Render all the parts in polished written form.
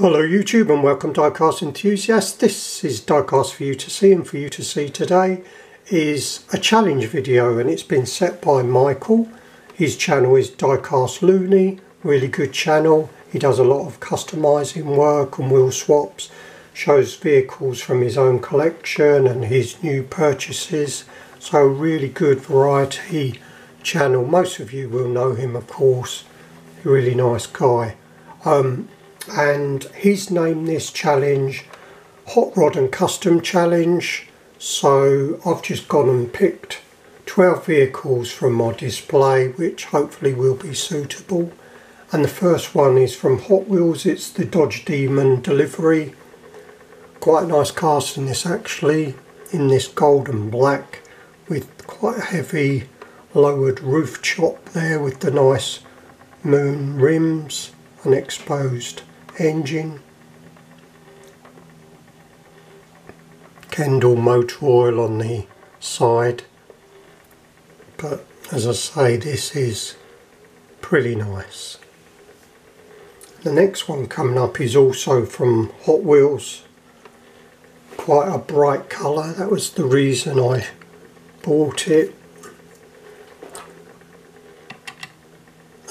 Hello YouTube and welcome diecast enthusiasts. This is diecast for you to see, and for you to see today is a challenge video, and it's been set by Michael. His channel is Diecast Loonie, really good channel. He does a lot of customizing work and wheel swaps, shows vehicles from his own collection and his new purchases, so really good variety channel. Most of you will know him, of course. A really nice guy. And he's named this challenge Hot Rod and Custom Challenge, so I've just gone and picked 12 vehicles from my display which hopefully will be suitable. And the first one is from Hot Wheels. It's the Dodge Demon Delivery. Quite a nice casting this actually, in this gold and black with quite a heavy lowered roof chop there with the nice moon rims and exposed engine. Kendall motor oil on the side, but as I say, this is pretty nice. The next one coming up is also from Hot Wheels. Quite a bright colour, that was the reason I bought it.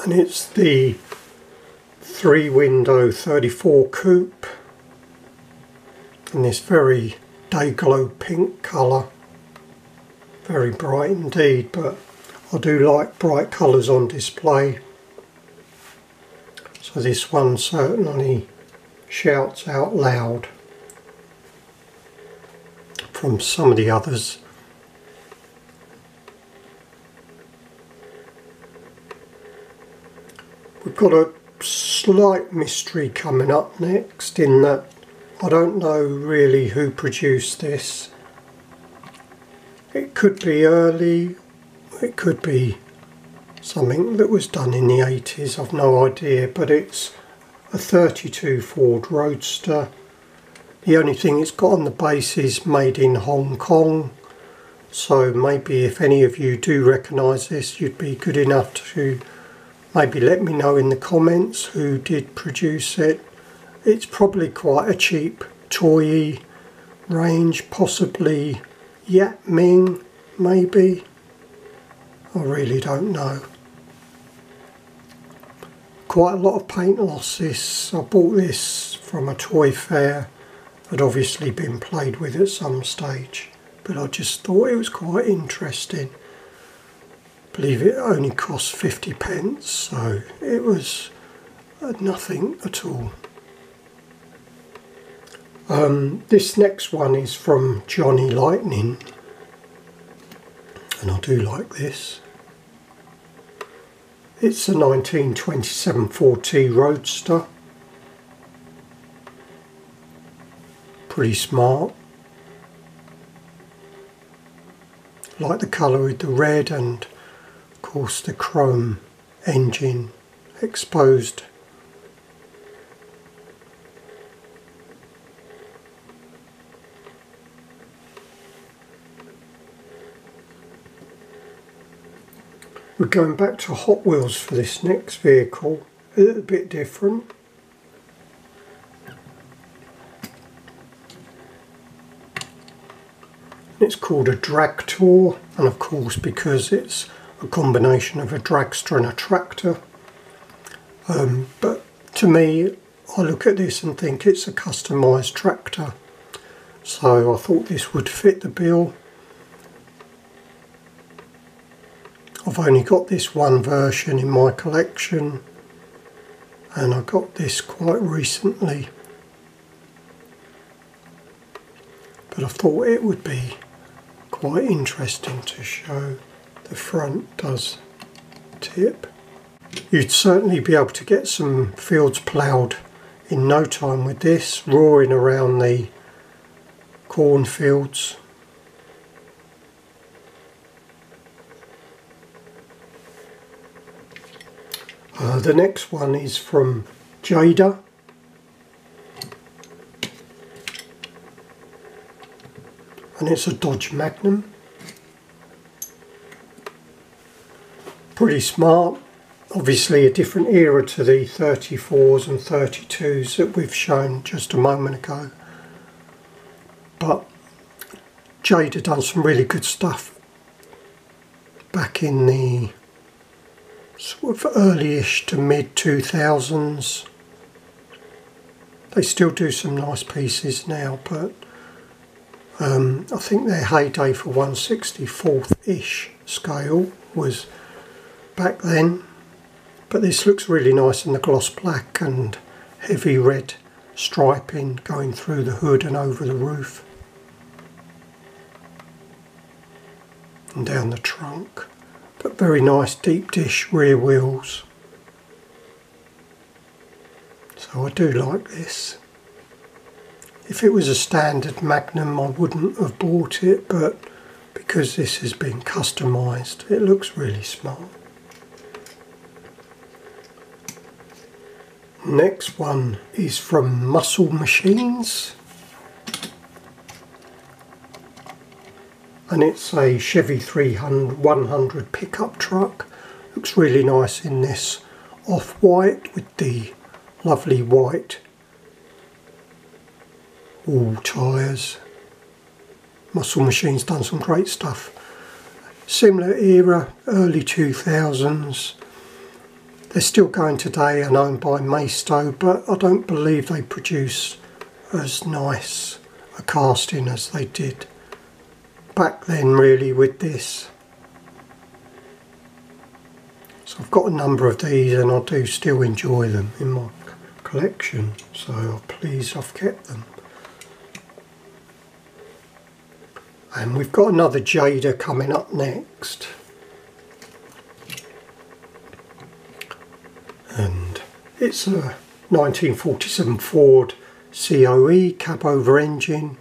And it's the 3-window 34 coupe in this very day glow pink colour. Very bright indeed, but I do like bright colours on display, so this one certainly shouts out loud from some of the others. We've got a slight mystery coming up next, in that I don't know really who produced this. It could be early, it could be something that was done in the 80s, I've no idea, but it's a 32 Ford Roadster. The only thing it's got on the base is made in Hong Kong, so maybe if any of you do recognise this, you'd be good enough to maybe let me know in the comments who did produce it. It's probably quite a cheap toy range, possibly Yap Ming, maybe. I really don't know. Quite a lot of paint losses. I bought this from a toy fair. Had obviously been played with at some stage, but I just thought it was quite interesting. I believe it only cost 50p, so it was nothing at all. This next one is from Johnny Lightning, and I do like this. It's a 1927 4T Roadster. Pretty smart. Like the colour with the red and of course the chrome engine exposed. We're going back to Hot Wheels for this next vehicle, a little bit different. It's called a Dragtor, and of course because it's a combination of a dragster and a tractor. But to me, I look at this and think it's a customised tractor, so I thought this would fit the bill. I've only got this one version in my collection, and I got this quite recently, but I thought it would be quite interesting to show. The front does tip. You'd certainly be able to get some fields ploughed in no time with this, roaring around the cornfields. The next one is from Jada. And it's a Dodge Magnum. Pretty smart. Obviously a different era to the 34s and 32s that we've shown just a moment ago. But Jade had done some really good stuff back in the sort of early-ish to mid-2000s. They still do some nice pieces now, but I think their heyday for 1/64th-ish scale was back then. But this looks really nice in the gloss black and heavy red striping going through the hood and over the roof and down the trunk. But very nice deep dish rear wheels. So I do like this. If it was a standard Magnum I wouldn't have bought it, but because this has been customised it looks really smart. Next one is from Muscle Machines, and it's a Chevy 100 pickup truck. Looks really nice in this off-white with the lovely white all tyres. Muscle Machines done some great stuff. Similar era, early 2000s. They're still going today and owned by Maisto, but I don't believe they produce as nice a casting as they did back then really with this. So I've got a number of these and I do still enjoy them in my collection, so I'm pleased I've kept them. And we've got another Jader coming up next. And it's a 1947 Ford COE cab over engine.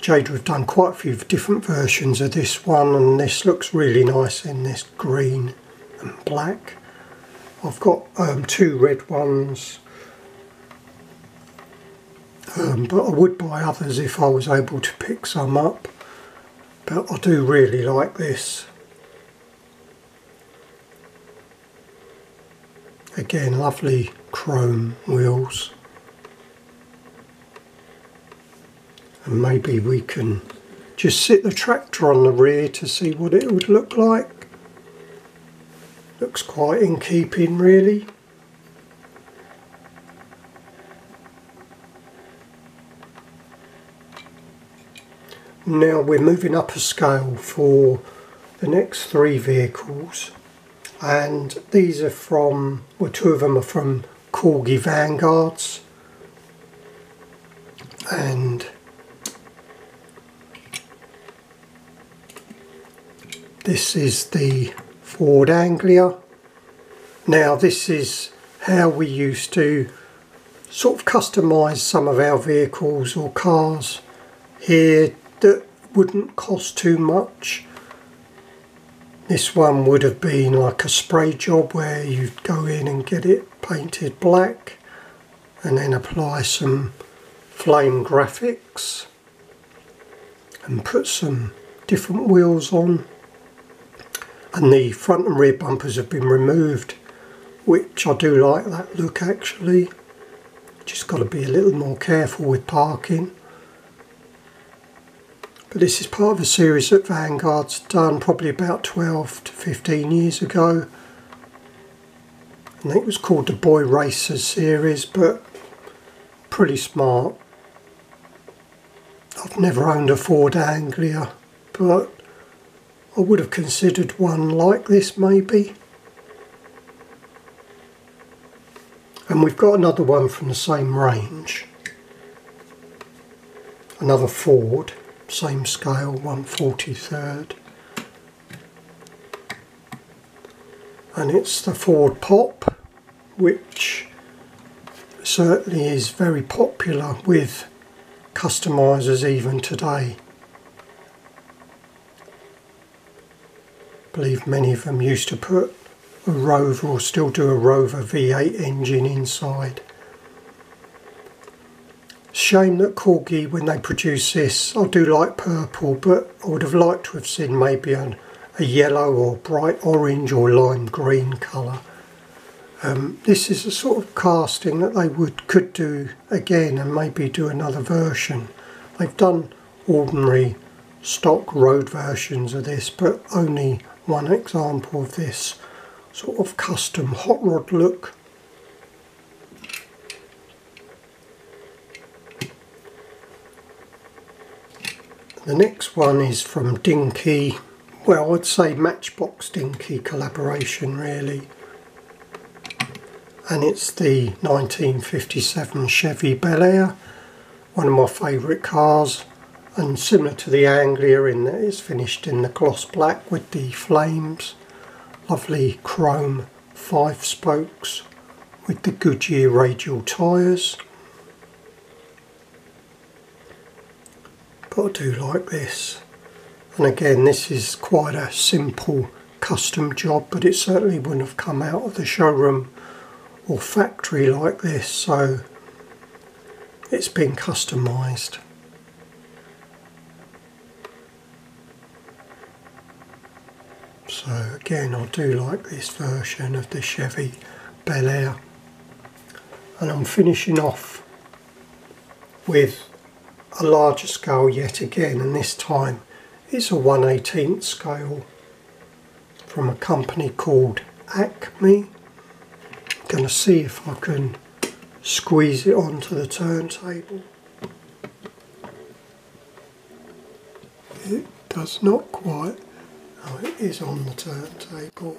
Jader have done quite a few different versions of this one, and this looks really nice in this green and black. I've got two red ones, but I would buy others if I was able to pick some up. But I do really like this. Again, lovely chrome wheels. And maybe we can just sit the tractor on the rear to see what it would look like. Looks quite in keeping really. Now we're moving up a scale for the next three vehicles. And these are from, well, two of them are from Corgi Vanguards, and this is the Ford Anglia. Now this is how we used to sort of customise some of our vehicles or cars here that wouldn't cost too much. This one would have been like a spray job where you'd go in and get it painted black and then apply some flame graphics and put some different wheels on. And the front and rear bumpers have been removed, which I do like that look actually. Just got to be a little more careful with parking. But this is part of a series that Vanguard's done probably about 12 to 15 years ago. And it was called the Boy Racers series, but pretty smart. I've never owned a Ford Anglia, but I would have considered one like this maybe. And we've got another one from the same range. Another Ford. Same scale, 1/43rd, and it's the Ford Pop, which certainly is very popular with customisers even today. I believe many of them used to put a Rover, or still do a Rover V8 engine inside. Shame that Corgi, when they produce this, I do like purple, but I would have liked to have seen maybe a a yellow or bright orange or lime green colour. This is a sort of casting that they could do again and maybe do another version. They've done ordinary stock road versions of this, but only one example of this sort of custom hot rod look. The next one is from Dinky, well, I'd say Matchbox Dinky collaboration really, and it's the 1957 Chevy Bel Air, one of my favourite cars, and similar to the Anglia in that it's finished in the gloss black with the flames, lovely chrome 5 spokes with the Goodyear radial tyres. But I do like this, and again this is quite a simple custom job, but it certainly wouldn't have come out of the showroom or factory like this, so it's been customised. So again, I do like this version of the Chevy Bel Air, and I'm finishing off with a larger scale yet again, and this time it's a 1/18 scale from a company called Acme. I'm going to see if I can squeeze it onto the turntable. It does not quite. Oh, it is on the turntable.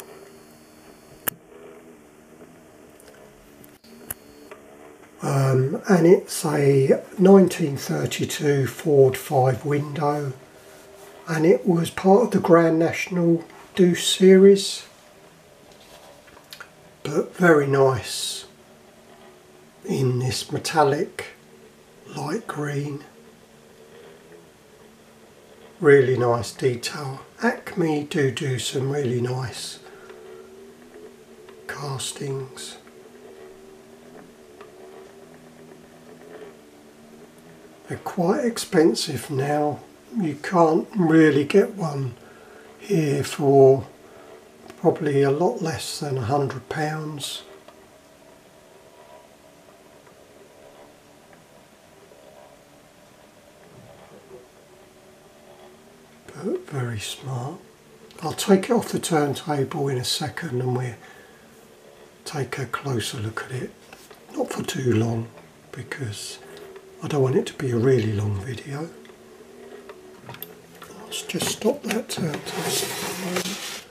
And it's a 1932 Ford 5 window, and it was part of the Grand National Deuce series, but very nice in this metallic light green. Really nice detail. Acme do some really nice castings. They're quite expensive now. You can't really get one here for probably a lot less than £100. But very smart. I'll take it off the turntable in a second and we'll take a closer look at it. Not for too long, because I don't want it to be a really long video. Let's just stop that turntable for a moment.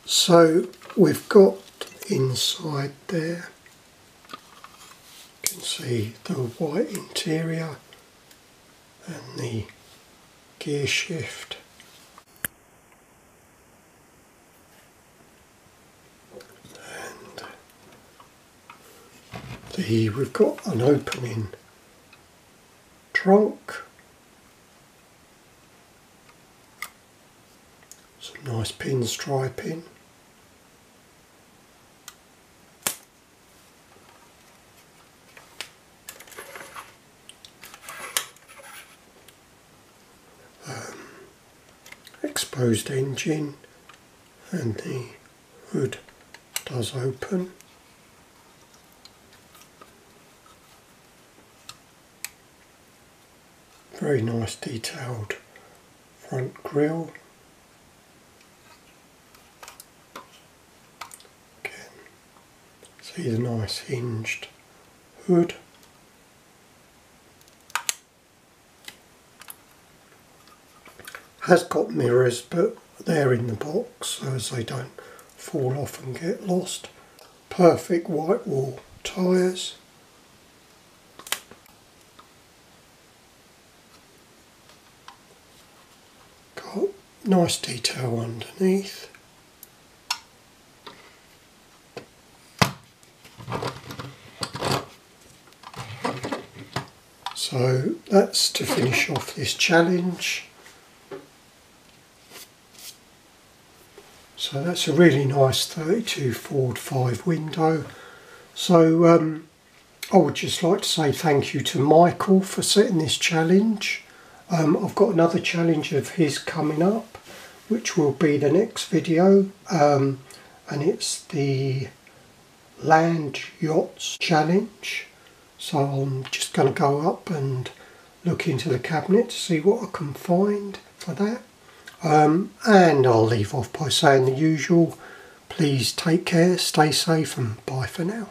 So we've got inside there, you can see the white interior and the gear shift. And we've got an opening trunk, some nice pinstriping, exposed engine, and the hood does open. Very nice detailed front grille. Again, see the nice hinged hood. Has got mirrors, but they're in the box so as they don't fall off and get lost. Perfect white wall tyres. Got nice detail underneath. So that's to finish off this challenge. So that's a really nice 32 Ford 5 window. So I would just like to say thank you to Michael for setting this challenge. I've got another challenge of his coming up, which will be the next video, and it's the Land Yachts Challenge. So I'm just going to go up and look into the cabinet to see what I can find for that. And I'll leave off by saying the usual, please take care, stay safe, and bye for now.